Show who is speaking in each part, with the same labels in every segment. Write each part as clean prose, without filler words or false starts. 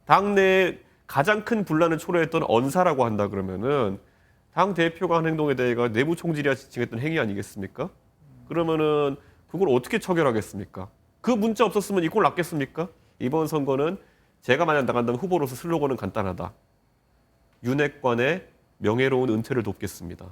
Speaker 1: 당내에 가장 큰 분란을 초래했던 언사라고 한다 그러면은 당 대표가 한 행동에 대해가 내부 총질이야 지칭했던 행위 아니겠습니까? 그러면은 그걸 어떻게 처결하겠습니까? 그 문자 없었으면 이 꼴 났겠습니까? 이번 선거는 제가 만약 나간다면 후보로서 슬로건은 간단하다. 윤핵관의 명예로운 은퇴를 돕겠습니다.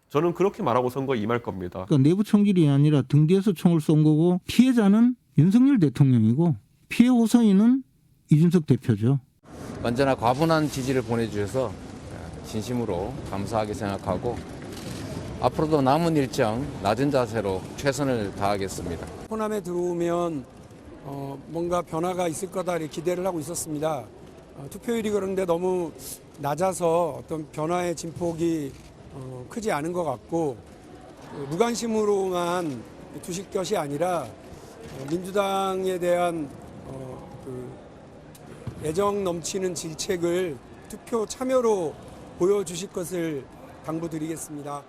Speaker 1: 저는 그렇게 말하고 선거에 임할 겁니다.
Speaker 2: 그러니까 내부 총질이 아니라 등 뒤에서 총을 쏜 거고 피해자는 윤석열 대통령이고 피해 호소인은 이준석 대표죠.
Speaker 3: 언제나 과분한 지지를 보내주셔서 진심으로 감사하게 생각하고 앞으로도 남은 일정 낮은 자세로 최선을 다하겠습니다.
Speaker 4: 호남에 들어오면 뭔가 변화가 있을 거다 이렇게 기대를 하고 있었습니다. 투표율이 그런데 너무 낮아서 어떤 변화의 진폭이 크지 않은 것 같고 무관심으로만 두실 것이 아니라 민주당에 대한 애정 넘치는 질책을 투표 참여로 보여주실 것을 당부드리겠습니다.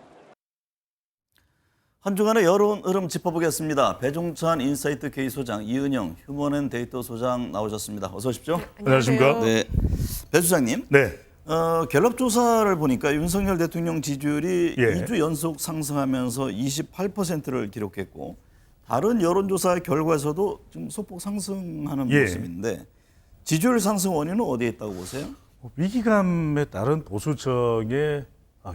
Speaker 5: 한 주간의 여론 흐름 짚어보겠습니다. 배종찬 인사이트 K 소장, 이은영 휴먼앤데이터 소장 나오셨습니다. 어서 오십시오.
Speaker 6: 네, 안녕하십니까?
Speaker 5: 네, 배 소장님.
Speaker 6: 네.
Speaker 5: 갤럽 조사를 보니까 윤석열 대통령 지지율이
Speaker 6: 예.
Speaker 5: 2주 연속 상승하면서 28%를 기록했고 다른 여론조사 결과에서도 지금 소폭 상승하는
Speaker 6: 예.
Speaker 5: 모습인데 지지율 상승 원인은 어디에 있다고 보세요?
Speaker 6: 위기감에 따른 보수정의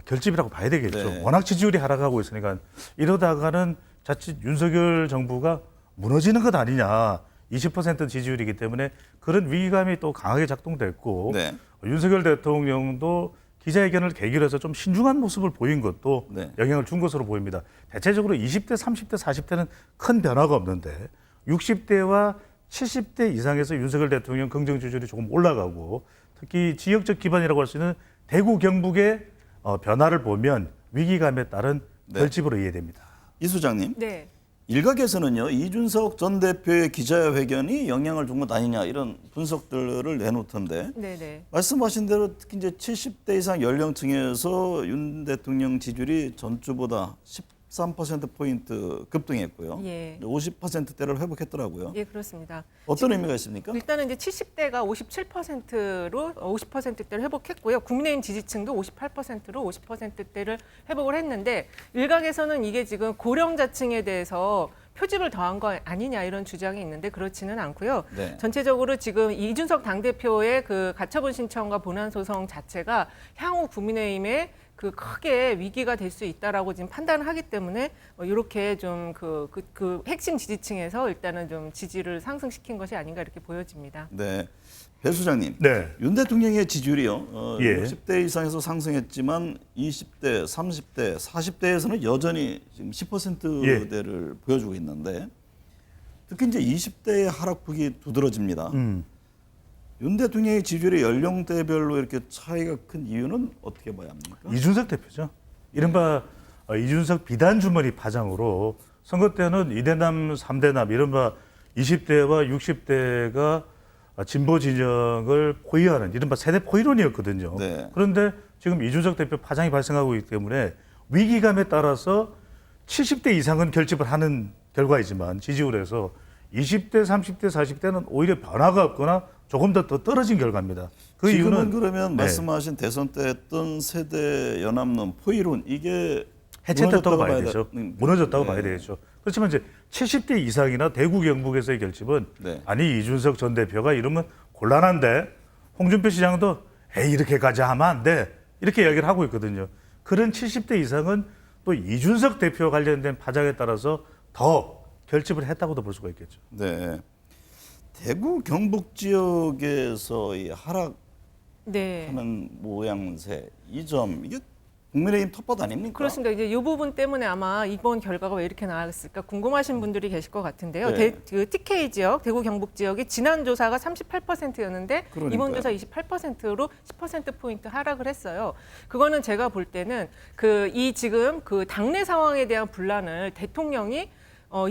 Speaker 6: 결집이라고 봐야 되겠죠.
Speaker 5: 네.
Speaker 6: 워낙 지지율이 하락하고 있으니까 이러다가는 자칫 윤석열 정부가 무너지는 것 아니냐. 20% 지지율이기 때문에 그런 위기감이 또 강하게 작동됐고
Speaker 5: 네.
Speaker 6: 윤석열 대통령도 기자회견을 계기로 해서 좀 신중한 모습을 보인 것도
Speaker 5: 네.
Speaker 6: 영향을 준 것으로 보입니다. 대체적으로 20대, 30대, 40대는 큰 변화가 없는데 60대와 70대 이상에서 윤석열 대통령 긍정 지지율이 조금 올라가고 특히 지역적 기반이라고 할 수 있는 대구 경북의 변화를 보면 위기감에 따른
Speaker 5: 네.
Speaker 6: 결집으로 이해됩니다.
Speaker 5: 이 소장님.
Speaker 7: 네.
Speaker 5: 일각에서는요, 이준석 전 대표의 기자회견이 영향을 준 것 아니냐 이런 분석들을 내놓던데
Speaker 7: 네네.
Speaker 5: 말씀하신 대로 특히 이제 70대 이상 연령층에서 윤 대통령 지지율이 전주보다 13%포인트 급등했고요.
Speaker 7: 예.
Speaker 5: 50%대를 회복했더라고요.
Speaker 7: 예, 그렇습니다.
Speaker 5: 어떤 의미가 있습니까?
Speaker 7: 일단은 이제 70대가 57%로 50%대를 회복했고요. 국민의힘 지지층도 58%로 50%대를 회복을 했는데 일각에서는 이게 지금 고령자층에 대해서 표집을 더한 거 아니냐 이런 주장이 있는데 그렇지는 않고요.
Speaker 5: 네.
Speaker 7: 전체적으로 지금 이준석 당대표의 그 가처분 신청과 본안 소송 자체가 향후 국민의힘의 그 크게 위기가 될 수 있다라고 지금 판단을 하기 때문에 이렇게 좀 그 핵심 지지층에서 일단은 좀 지지를 상승시킨 것이 아닌가 이렇게 보여집니다.
Speaker 5: 네. 배 소장님.
Speaker 6: 네.
Speaker 5: 윤 대통령의 지지율이요.
Speaker 6: 예.
Speaker 5: 60대 이상에서 상승했지만 20대, 30대, 40대에서는 여전히 지금 10%대를 보여주고 있는데 특히 이제 20대의 하락폭이 두드러집니다. 윤 대통령의 지지율이 연령대별로 이렇게 차이가 큰 이유는 어떻게 봐야 합니까?
Speaker 6: 이준석 대표죠. 이른바 이준석 비단 주머니 파장으로 선거 때는 2대남, 3대남 이른바 20대와 60대가 진보 진영을 포위하는 이른바 세대 포위론이었거든요.
Speaker 5: 네.
Speaker 6: 그런데 지금 이준석 대표 파장이 발생하고 있기 때문에 위기감에 따라서 70대 이상은 결집을 하는 결과이지만 지지율에서 20대, 30대, 40대는 오히려 변화가 없거나 조금 더 떨어진 결과입니다. 그
Speaker 5: 지금은
Speaker 6: 이유는
Speaker 5: 그러면
Speaker 6: 네.
Speaker 5: 말씀하신 대선 때 했던 세대 연합론 포위론 이게
Speaker 6: 해체됐다고 봐야
Speaker 5: 무너졌다고
Speaker 6: 되죠.
Speaker 5: 봐야
Speaker 6: 무너졌다고
Speaker 5: 네.
Speaker 6: 봐야 되겠죠. 그렇지만 이제 70대 이상이나 대구 경북에서의 결집은
Speaker 5: 네.
Speaker 6: 아니 이준석 전 대표가 이러면 곤란한데 홍준표 시장도 에이 이렇게까지 하면 안 돼. 이렇게 이야기를 하고 있거든요. 그런 70대 이상은 또 이준석 대표 관련된 파장에 따라서 더 결집을 했다고도 볼 수가 있겠죠.
Speaker 5: 네. 대구 경북 지역에서 이 하락하는
Speaker 7: 네.
Speaker 5: 모양새 이 점 이게 국민의힘 텃밭 아닙니까?
Speaker 7: 그렇습니다. 이제 이 부분 때문에 아마 이번 결과가 왜 이렇게 나왔을까 궁금하신 분들이 계실 것 같은데요.
Speaker 5: 네.
Speaker 7: 그 TK 지역, 대구 경북 지역이 지난 조사가 38%였는데
Speaker 5: 그러니까요.
Speaker 7: 이번 조사 28%로 10%포인트 하락을 했어요. 그거는 제가 볼 때는 이 지금 그 당내 상황에 대한 분란을 대통령이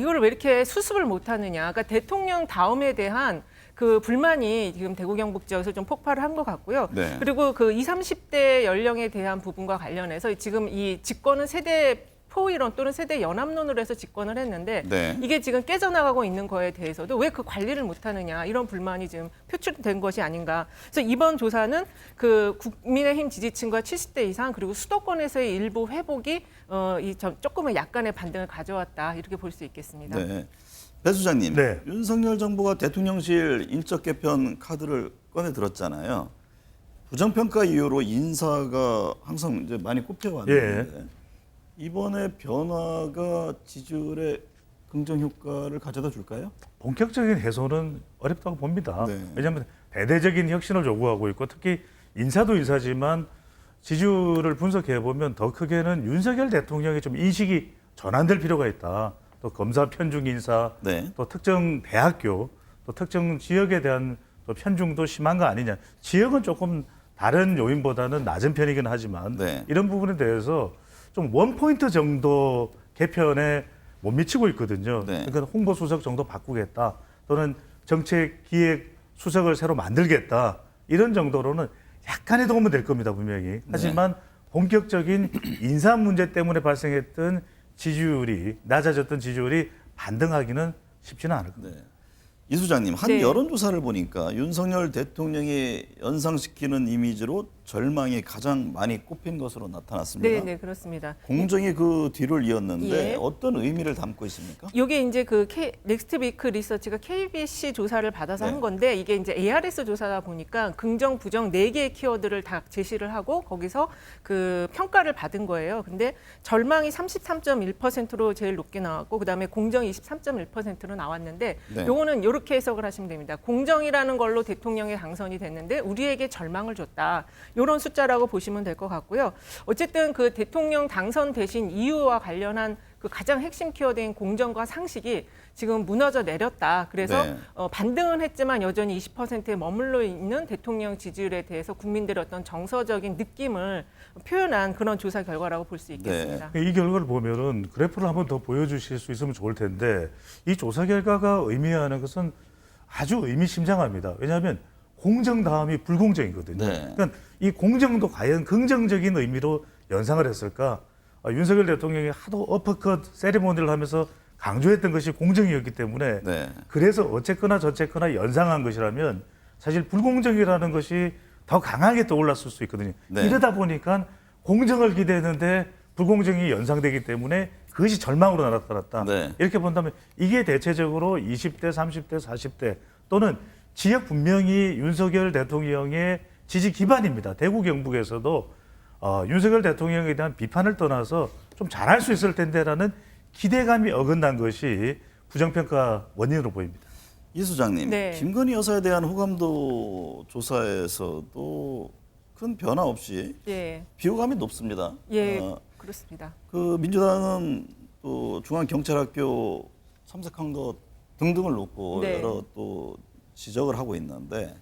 Speaker 7: 이거를 왜 이렇게 수습을 못하느냐. 그러니까 대통령 다음에 대한 그 불만이 지금 대구 경북 지역에서 좀 폭발을 한 것 같고요.
Speaker 5: 네.
Speaker 7: 그리고 그 20, 30대 연령에 대한 부분과 관련해서 지금 이 집권은 세대 초이론 또는 세대 연합론으로 해서 집권을 했는데
Speaker 5: 네.
Speaker 7: 이게 지금 깨져나가고 있는 거에 대해서도 왜 그 관리를 못하느냐 이런 불만이 지금 표출된 것이 아닌가. 그래서 이번 조사는 그 국민의힘 지지층과 70대 이상 그리고 수도권에서의 일부 회복이 조금은 약간의 반등을 가져왔다 이렇게 볼 수 있겠습니다.
Speaker 5: 네. 배 수장님,
Speaker 6: 네.
Speaker 5: 윤석열 정부가 대통령실 인적 개편 카드를 꺼내 들었잖아요. 부정평가 이후로 인사가 항상 이제 많이 꼽혀왔는데 이번에 변화가 지지율에 긍정 효과를 가져다 줄까요?
Speaker 6: 본격적인 해소는 어렵다고 봅니다.
Speaker 5: 네.
Speaker 6: 왜냐하면 대대적인 혁신을 요구하고 있고 특히 인사도 인사지만 지지율을 분석해 보면 더 크게는 윤석열 대통령의 좀 인식이 전환될 필요가 있다. 또 검사 편중 인사,
Speaker 5: 네.
Speaker 6: 또 특정 대학교, 또 특정 지역에 대한 또 편중도 심한 거 아니냐. 지역은 조금 다른 요인보다는 낮은 편이긴 하지만
Speaker 5: 네.
Speaker 6: 이런 부분에 대해서 좀 원포인트 정도 개편에 못 미치고 있거든요.
Speaker 5: 네.
Speaker 6: 그러니까 홍보 수석 정도 바꾸겠다. 또는 정책 기획 수석을 새로 만들겠다. 이런 정도로는 약간의 도움은 될 겁니다, 분명히. 하지만 본격적인 인사 문제 때문에 발생했던 지지율이 낮아졌던 지지율이 반등하기는 쉽지는 않을 겁니다.
Speaker 5: 네. 이 수장님, 한
Speaker 7: 네.
Speaker 5: 여론조사를 보니까 윤석열 대통령이 연상시키는 이미지로 절망이 가장 많이 꼽힌 것으로 나타났습니다.
Speaker 7: 네, 그렇습니다.
Speaker 5: 공정이 그 뒤를 이었는데
Speaker 7: 예.
Speaker 5: 어떤 의미를 담고 있습니까?
Speaker 7: 이게 이제 그 넥스트위크 리서치가 KBC 조사를 받아서
Speaker 5: 네.
Speaker 7: 한 건데 이게 이제 ARS 조사다 보니까 긍정, 부정 4개의 키워드를 다 제시를 하고 거기서 그 평가를 받은 거예요. 근데 절망이 33.1%로 제일 높게 나왔고 그다음에 공정이 23.1%로 나왔는데
Speaker 5: 네.
Speaker 7: 요거는 이렇게 해석을 하시면 됩니다. 공정이라는 걸로 대통령이 당선이 됐는데 우리에게 절망을 줬다. 이런 숫자라고 보시면 될 것 같고요. 어쨌든 그 대통령 당선되신 이유와 관련한 그 가장 핵심 키워드인 공정과 상식이 지금 무너져 내렸다. 그래서
Speaker 5: 네.
Speaker 7: 반등은 했지만 여전히 20%에 머물러 있는 대통령 지지율에 대해서 국민들의 어떤 정서적인 느낌을 표현한 그런 조사 결과라고 볼 수 있겠습니다.
Speaker 6: 이 결과를 보면은 그래프를 한번 더 보여주실 수 있으면 좋을 텐데 이 조사 결과가 의미하는 것은 아주 의미심장합니다. 왜냐하면 공정 다음이 불공정이거든요.
Speaker 5: 네.
Speaker 6: 그러니까 이 공정도 과연 긍정적인 의미로 연상을 했을까? 윤석열 대통령이 하도 어퍼컷 세리머니를 하면서 강조했던 것이 공정이었기 때문에
Speaker 5: 네.
Speaker 6: 그래서 어쨌거나 저쨌거나 연상한 것이라면 사실 불공정이라는 것이 더 강하게 떠올랐을 수 있거든요.
Speaker 5: 네.
Speaker 6: 이러다 보니까 공정을 기대했는데 불공정이 연상되기 때문에 그것이 절망으로 나타났다.
Speaker 5: 네.
Speaker 6: 이렇게 본다면 이게 대체적으로 20대, 30대, 40대 또는 지역 분명히 윤석열 대통령의 지지 기반입니다. 대구 경북에서도 윤석열 대통령에 대한 비판을 떠나서 좀 잘할 수 있을 텐데라는 기대감이 어긋난 것이 부정평가 원인으로 보입니다.
Speaker 5: 이 수장님,
Speaker 7: 네.
Speaker 5: 김건희 여사에 대한 호감도 조사에서도 큰 변화 없이
Speaker 7: 예,
Speaker 5: 비호감이 높습니다.
Speaker 7: 예, 그렇습니다.
Speaker 5: 그 민주당은 또 중앙경찰학교 참석한 것 등등을 놓고
Speaker 7: 네.
Speaker 5: 여러 또 지적을 하고 있는데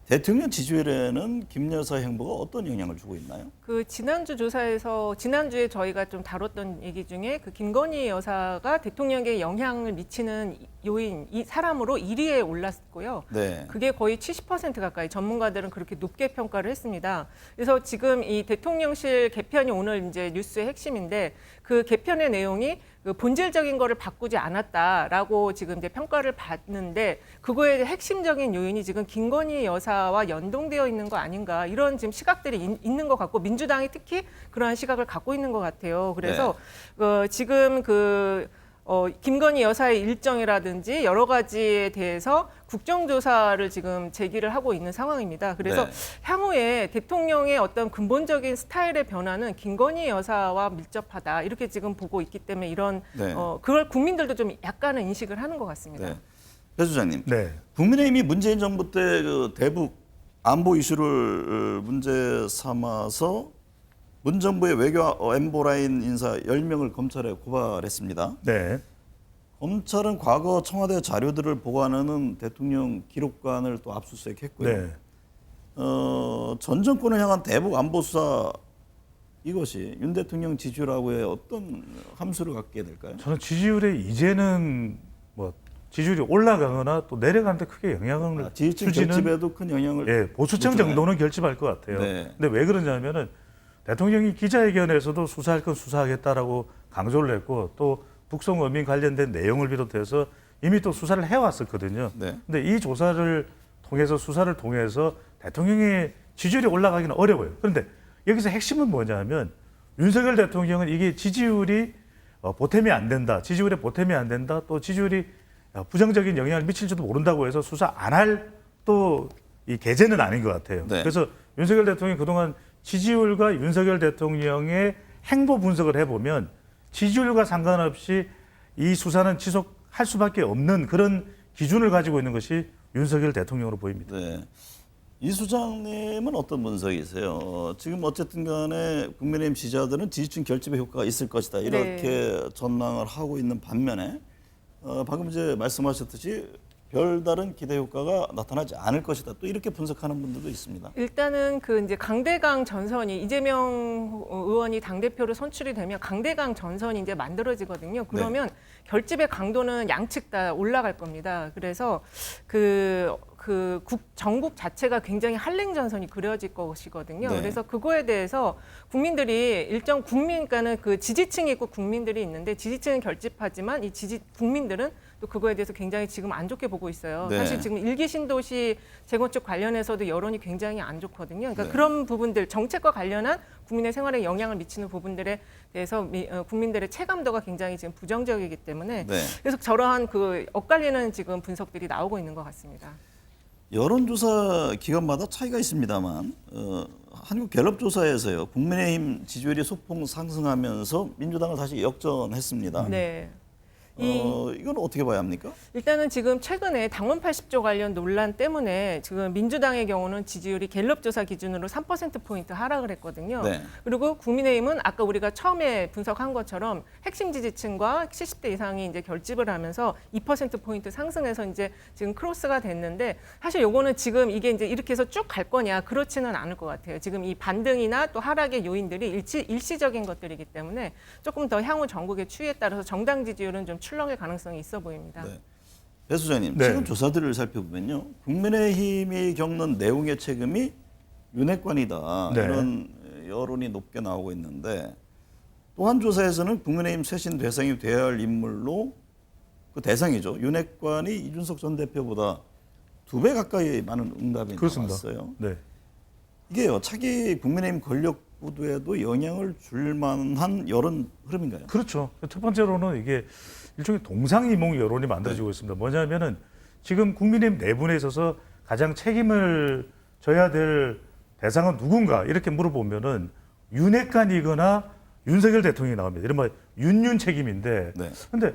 Speaker 5: 대통령 지지율에는 김 여사 행보가 어떤 영향을 주고 있나요?
Speaker 7: 그 지난주 조사에서 지난주에 저희가 좀 다뤘던 얘기 중에 그 김건희 여사가 대통령에게 영향을 미치는 요인 이 사람으로 1위에 올랐고요.
Speaker 5: 네.
Speaker 7: 그게 거의 70% 가까이 전문가들은 그렇게 높게 평가를 했습니다. 그래서 지금 이 대통령실 개편이 오늘 이제 뉴스의 핵심인데 그 개편의 내용이 그 본질적인 거를 바꾸지 않았다라고 지금 이제 평가를 받는데 그거의 핵심적인 요인이 지금 김건희 여사와 연동되어 있는 거 아닌가 이런 지금 시각들이 있는 것 같고 민주당이 특히 그러한 시각을 갖고 있는 것 같아요. 그래서 지금 김건희 여사의 일정이라든지 여러 가지에 대해서 국정조사를 지금 제기를 하고 있는 상황입니다. 그래서
Speaker 5: 네.
Speaker 7: 향후에 대통령의 어떤 근본적인 스타일의 변화는 김건희 여사와 밀접하다 이렇게 지금 보고 있기 때문에 이런
Speaker 5: 네.
Speaker 7: 그걸 국민들도 좀 약간은 인식을 하는 것 같습니다.
Speaker 5: 네. 배 수장님,
Speaker 6: 네.
Speaker 5: 국민의힘이 문재인 정부 때 그 대북 안보 이슈를 문제 삼아서 문정부의 외교 엠보라인 인사 10명을 검찰에 고발했습니다.
Speaker 6: 네.
Speaker 5: 검찰은 과거 청와대 자료들을 보관하는 대통령 기록관을 또 압수수색했고요.
Speaker 6: 네.
Speaker 5: 전 정권을 향한 대북 안보 수사 이것이 윤 대통령 지지율하고의 어떤 함수를 갖게 될까요?
Speaker 6: 저는 지지율에 이제는 뭐 지지율이 올라가거나 또 내려가는데 크게 영향을
Speaker 5: 지지층
Speaker 6: 주지는
Speaker 5: 결집에도 큰 영향을
Speaker 6: 보수층
Speaker 5: 못 주나요?
Speaker 6: 정도는 결집할 것 같아요.
Speaker 5: 네.
Speaker 6: 근데 왜 그러냐면은 대통령이 기자회견에서도 수사할 건 수사하겠다라고 강조를 했고 또 북송 어민 관련된 내용을 비롯해서 이미 또 수사를 해왔었거든요.
Speaker 5: 네.
Speaker 6: 근데 이 조사를 통해서 수사를 통해서 대통령의 지지율이 올라가기는 어려워요. 그런데 여기서 핵심은 뭐냐면 윤석열 대통령은 이게 지지율이 보탬이 안 된다. 지지율에 보탬이 안 된다. 또 지지율이 부정적인 영향을 미칠지도 모른다고 해서 수사 안 할 또 이 계제는 아닌 것 같아요.
Speaker 5: 네.
Speaker 6: 그래서 윤석열 대통령이 그동안 지지율과 윤석열 대통령의 행보 분석을 해보면 지지율과 상관없이 이 수사는 지속할 수밖에 없는 그런 기준을 가지고 있는 것이 윤석열 대통령으로 보입니다.
Speaker 5: 네. 이 수장님은 어떤 분석이세요? 지금 어쨌든 간에 국민의힘 지지자들은 지지층 결집의 효과가 있을 것이다. 이렇게 전망을 하고 있는 반면에 방금 이제 말씀하셨듯이 별다른 기대 효과가 나타나지 않을 것이다. 또 이렇게 분석하는 분들도 있습니다.
Speaker 7: 일단은 그 이제 강대강 전선이 이재명 의원이 당대표로 선출이 되면 강대강 전선이 이제 만들어지거든요. 그러면 결집의 강도는 양측 다 올라갈 겁니다. 그래서 전국 자체가 굉장히 한랭 전선이 그려질 것이거든요.
Speaker 5: 네.
Speaker 7: 그래서 그거에 대해서 국민들이 일정 그러니까는 그 지지층이 있고 국민들이 있는데 지지층은 결집하지만 이 국민들은 또 그거에 대해서 굉장히 지금 안 좋게 보고 있어요.
Speaker 5: 네.
Speaker 7: 사실 지금 일기 신도시 재건축 관련해서도 여론이 굉장히 안 좋거든요. 그러니까
Speaker 5: 네.
Speaker 7: 그런 부분들 정책과 관련한 국민의 생활에 영향을 미치는 부분들에 대해서 국민들의 체감도가 굉장히 지금 부정적이기 때문에
Speaker 5: 네.
Speaker 7: 그래서 저러한 그 엇갈리는 지금 분석들이 나오고 있는 것 같습니다.
Speaker 5: 여론조사 기관마다 차이가 있습니다만 한국갤럽조사에서요. 국민의힘 지지율이 소폭 상승하면서 민주당을 다시 역전했습니다.
Speaker 7: 네.
Speaker 5: 이건 어떻게 봐야 합니까?
Speaker 7: 일단은 지금 최근에 당원 80조 관련 논란 때문에 지금 민주당의 경우는 지지율이 갤럽 조사 기준으로 3%포인트 하락을 했거든요.
Speaker 5: 네.
Speaker 7: 그리고 국민의힘은 아까 우리가 처음에 분석한 것처럼 핵심 지지층과 70대 이상이 이제 결집을 하면서 2%포인트 상승해서 이제 지금 크로스가 됐는데 사실 요거는 지금 이게 이제 이렇게 해서 쭉 갈 거냐 그렇지는 않을 것 같아요. 지금 이 반등이나 또 하락의 요인들이 일시적인 것들이기 때문에 조금 더 향후 전국의 추이에 따라서 정당 지지율은 좀 출렁일 가능성이 있어 보입니다.
Speaker 5: 네. 배 소장님,
Speaker 6: 네.
Speaker 5: 최근 조사들을 살펴보면요. 국민의힘이 겪는 내용의 책임이 윤핵관이다.
Speaker 6: 네.
Speaker 5: 이런 여론이 높게 나오고 있는데 또 한 조사에서는 국민의힘 쇄신 대상이 되어야 할 인물로 그 대상이죠. 윤핵관이 이준석 전 대표보다 2배 가까이 많은 응답이
Speaker 6: 그렇습니다.
Speaker 5: 나왔어요.
Speaker 6: 네.
Speaker 5: 이게요. 차기 국민의힘 권력 구도에도 영향을 줄 만한 여론 흐름인가요?
Speaker 6: 그렇죠. 첫 번째로는 이게 일종의 동상이몽 여론이 만들어지고 있습니다. 뭐냐면은 지금 국민의힘 내분에 있어서 가장 책임을 져야 될 대상은 누군가 이렇게 물어보면은 윤핵관이거나 윤석열 대통령이 나옵니다. 이른바 윤윤 책임인데
Speaker 5: 네.
Speaker 6: 근데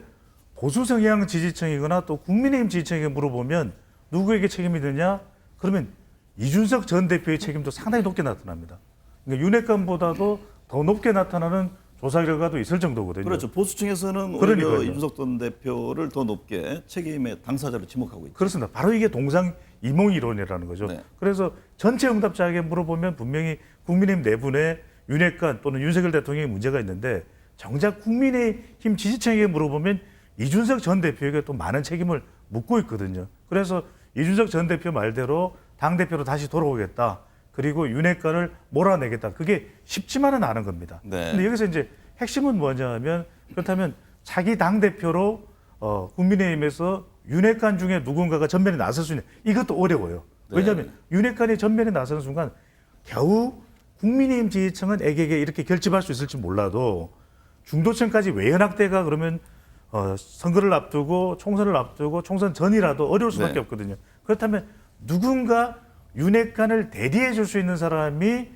Speaker 6: 보수 성향 지지층이거나 또 국민의힘 지지층에게 물어보면 누구에게 책임이 되냐? 그러면 이준석 전 대표의 책임도 상당히 높게 나타납니다. 그러니까 윤핵관보다도 더 높게 나타나는 조사 결과도 있을 정도거든요.
Speaker 5: 그렇죠. 보수층에서는 오히려
Speaker 6: 그러니까요.
Speaker 5: 이준석 전 대표를 더 높게 책임의 당사자로 지목하고 있죠.
Speaker 6: 그렇습니다. 바로 이게 동상이몽 이론이라는 거죠.
Speaker 5: 네.
Speaker 6: 그래서 전체 응답자에게 물어보면 분명히 국민의힘 내분에 윤핵관 또는 윤석열 대통령의 문제가 있는데 정작 국민의힘 지지층에게 물어보면 이준석 전 대표에게 또 많은 책임을 묻고 있거든요. 그래서 이준석 전 대표 말대로 당대표로 다시 돌아오겠다. 그리고 윤핵관을 몰아내겠다. 그게 쉽지만은 않은 겁니다.
Speaker 5: 네.
Speaker 6: 근데 여기서 이제 핵심은 뭐냐면 그렇다면 자기 당대표로 국민의힘에서 윤핵관 중에 누군가가 전면에 나설 수 있는 이것도 어려워요. 왜냐하면 윤핵관이 전면에 나서는 순간 겨우 국민의힘 지지층은 애게게 이렇게 결집할 수 있을지 몰라도 중도층까지 외연확대가 그러면 선거를 앞두고 총선을 앞두고 총선 전이라도 어려울 수밖에
Speaker 5: 네.
Speaker 6: 없거든요. 그렇다면 누군가 윤핵관을 대리해 줄 수 있는 사람이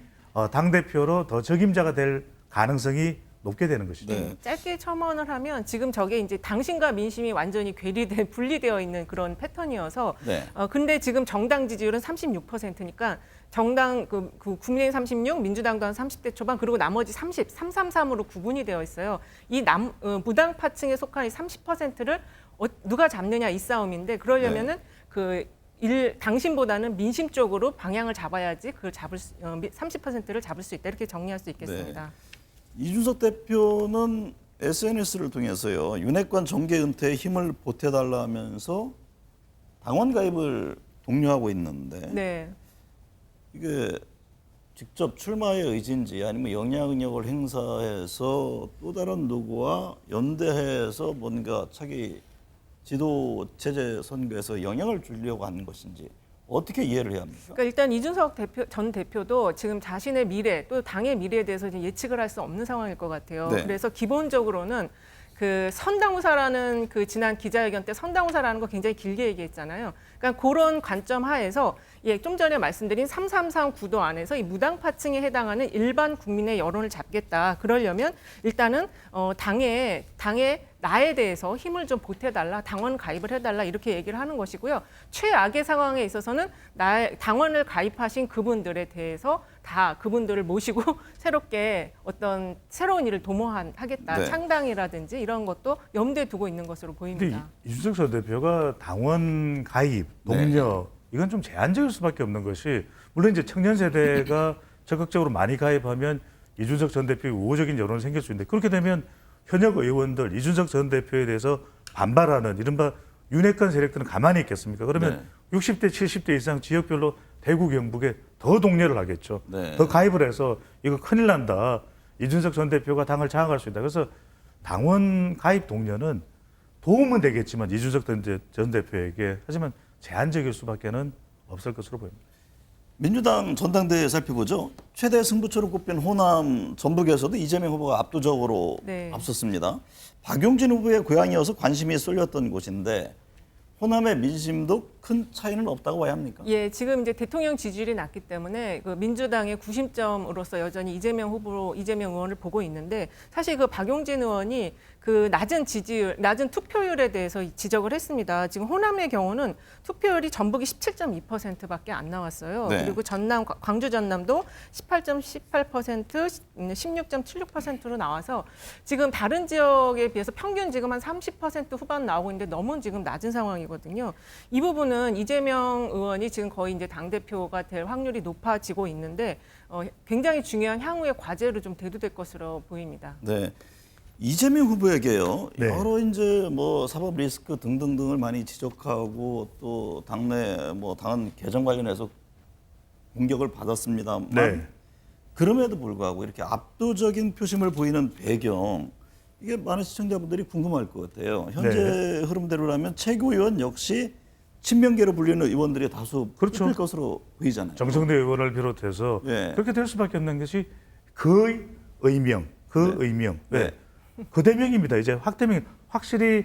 Speaker 6: 당대표로 더 적임자가 될 가능성이 높게 되는 것이죠.
Speaker 5: 네.
Speaker 7: 짧게 첨언을 하면 지금 저게 이제 당신과 민심이 완전히 분리되어 있는 그런 패턴이어서
Speaker 5: 네.
Speaker 7: 근데 지금 정당 지지율은 36%니까 정당 그 국민의힘 36, 민주당도 한 30대 초반 그리고 나머지 333으로 구분이 되어 있어요. 이 무당파층에 속한 이 30%를 누가 잡느냐 이 싸움인데 그러려면은 당신보다는 민심 쪽으로 방향을 잡아야지 그걸 30%를 잡을 수 있다 이렇게 정리할 수 있겠습니다.
Speaker 5: 이준석 대표는 SNS를 통해서요. 윤핵관 정계 은퇴에 힘을 보태달라면서 당원 가입을 독려하고 있는데
Speaker 7: 네.
Speaker 5: 이게 직접 출마의 의지인지 아니면 영향력을 행사해서 또 다른 누구와 연대해서 뭔가 차기 지도 체제 선거에서 영향을 주려고 하는 것인지 어떻게 이해를 해야 합니까?
Speaker 7: 그러니까 일단 이준석 전 대표도 지금 자신의 미래 또 당의 미래에 대해서 이제 예측을 할 수 없는 상황일 것 같아요.
Speaker 5: 네.
Speaker 7: 그래서 기본적으로는 그 선당후사라는 그 지난 기자회견 때 선당후사라는 거 굉장히 길게 얘기했잖아요. 그러니까 그런 관점 하에서 좀 전에 말씀드린 333 구도 안에서 이 무당파층에 해당하는 일반 국민의 여론을 잡겠다. 그러려면 일단은 당에 나에 대해서 힘을 좀 보태달라, 당원 가입을 해달라 이렇게 얘기를 하는 것이고요. 최악의 상황에 있어서는 당원을 가입하신 그분들에 대해서 다 그분들을 모시고 새롭게 어떤 새로운 일을 도모하겠다.
Speaker 5: 네.
Speaker 7: 창당이라든지 이런 것도 염두에 두고 있는 것으로
Speaker 6: 근데
Speaker 7: 보입니다.
Speaker 6: 이준석 전 대표가 당원 가입, 동력 이건 좀 제한적일 수밖에 없는 것이 물론 이제 청년 세대가 적극적으로 많이 가입하면 이준석 전 대표의 우호적인 여론이 생길 수 있는데 그렇게 되면 현역 의원들 이준석 전 대표에 대해서 반발하는 이른바 윤핵관 세력들은 가만히 있겠습니까? 그러면 60대, 70대 이상 지역별로 대구, 경북에 더 동료를 하겠죠.
Speaker 5: 네.
Speaker 6: 더 가입을 해서 이거 큰일 난다. 이준석 전 대표가 당을 장악할 수 있다. 그래서 당원 가입 동료는 도움은 되겠지만 이준석 전 대표에게 하지만 제한적일 수밖에는 없을 것으로 보입니다.
Speaker 5: 민주당 전당대회 살펴보죠. 최대 승부처로 꼽힌 호남 전북에서도 이재명 후보가 압도적으로
Speaker 7: 네.
Speaker 5: 앞섰습니다. 박용진 후보의 고향이어서 관심이 쏠렸던 곳인데 호남의 민심도 큰 차이는 없다고 봐야 합니까?
Speaker 7: 예, 지금 이제 대통령 지지율이 낮기 때문에 그 민주당의 구심점으로서 여전히 이재명 의원을 보고 있는데 사실 그 박용진 의원이 그 낮은 투표율에 대해서 지적을 했습니다. 지금 호남의 경우는 투표율이 전북이 17.2%밖에 안 나왔어요.
Speaker 5: 네.
Speaker 7: 그리고 광주 전남도 18.18%, 16.76%로 나와서 지금 다른 지역에 비해서 평균 지금 한 30% 후반 나오고 있는데 너무 지금 낮은 상황이거든요. 이 부분은 이재명 의원이 지금 거의 이제 당대표가 될 확률이 높아지고 있는데 굉장히 중요한 향후의 과제로 좀 대두될 것으로 보입니다.
Speaker 5: 네. 이재명 후보에게요.
Speaker 6: 네.
Speaker 5: 여러 이제 뭐 사법 리스크 등등등을 많이 지적하고 또 당내 뭐 당헌 개정 관련해서 공격을 받았습니다만
Speaker 6: 네.
Speaker 5: 그럼에도 불구하고 이렇게 압도적인 표심을 보이는 배경 이게 많은 시청자분들이 궁금할 것 같아요. 현재 흐름대로라면 최고위원 역시 친명계로 불리는 의원들이 다수
Speaker 6: 그렇죠.
Speaker 5: 뽑힐 것으로 보이잖아요.
Speaker 6: 정성대 의원을 비롯해서
Speaker 5: 네.
Speaker 6: 그렇게 될 수밖에 없는 것이 그 의명.
Speaker 5: 네.
Speaker 6: 그 대명입니다. 이제 확대명 확실히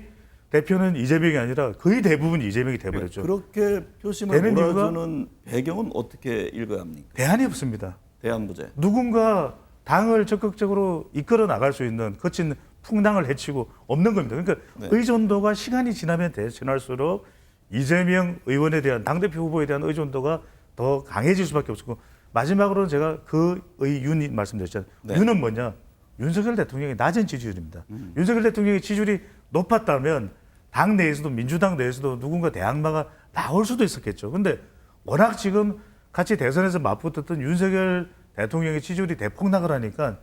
Speaker 6: 대표는 이재명이 아니라 거의 대부분 이재명이 돼버렸죠.
Speaker 5: 그렇게 표심을
Speaker 6: 되는
Speaker 5: 몰아주는 배경은 어떻게 읽어야 합니까?
Speaker 6: 대안이 없습니다.
Speaker 5: 대안 부재.
Speaker 6: 누군가 당을 적극적으로 이끌어 나갈 수 있는 거친 풍당을 해치고 없는 겁니다. 그러니까
Speaker 5: 네.
Speaker 6: 의존도가 시간이 지나면 지날수록 이재명 의원에 대한 당대표 후보에 대한 의존도가 더 강해질 수밖에 없고 마지막으로는 제가 그 의윤이 말씀드렸잖아요.
Speaker 5: 네.
Speaker 6: 윤은 뭐냐? 윤석열 대통령의 낮은 지지율입니다. 윤석열 대통령의 지지율이 높았다면 당 내에서도 민주당 내에서도 누군가 대항마가 나올 수도 있었겠죠. 근데 워낙 지금 같이 대선에서 맞붙었던 윤석열 대통령의 지지율이 대폭락을 하니까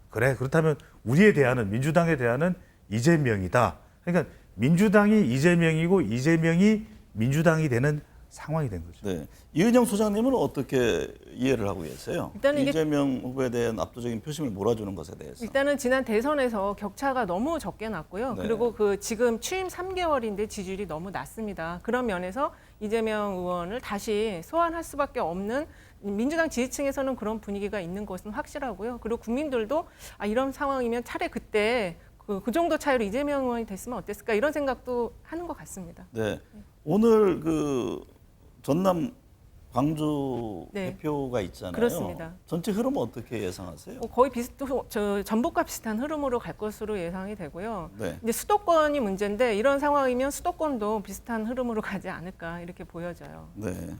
Speaker 6: 그래 그렇다면 우리의 대안은 민주당의 대안은 이재명이다. 그러니까 민주당이 이재명이고 이재명이 민주당이 되는 상황이 된 거죠.
Speaker 5: 네. 이은영 소장님은 어떻게 이해를 하고 계세요?
Speaker 7: 일단은 이게-
Speaker 5: 이재명 후보에 대한 압도적인 표심을 몰아주는 것에 대해서.
Speaker 7: 일단은 지난 대선에서 격차가 너무 적게 났고요.
Speaker 5: 네.
Speaker 7: 그리고 그 지금 취임 3개월인데 지지율이 너무 낮습니다. 그런 면에서 이재명 의원을 다시 소환할 수밖에 없는 민주당 지지층에서는 그런 분위기가 있는 것은 확실하고요. 그리고 국민들도 이런 상황이면 차라리 그때 그 정도 차이로 이재명 의원이 됐으면 어땠을까 이런 생각도 하는 것 같습니다.
Speaker 5: 네. 오늘 그 전남 광주
Speaker 7: 네.
Speaker 5: 대표가 있잖아요.
Speaker 7: 그렇습니다.
Speaker 5: 전체 흐름은 어떻게 예상하세요?
Speaker 7: 거의 전북과 비슷한 흐름으로 갈 것으로 예상이 되고요.
Speaker 5: 네.
Speaker 7: 이제 수도권이 문제인데 이런 상황이면 수도권도 비슷한 흐름으로 가지 않을까 이렇게 보여져요.
Speaker 5: 네.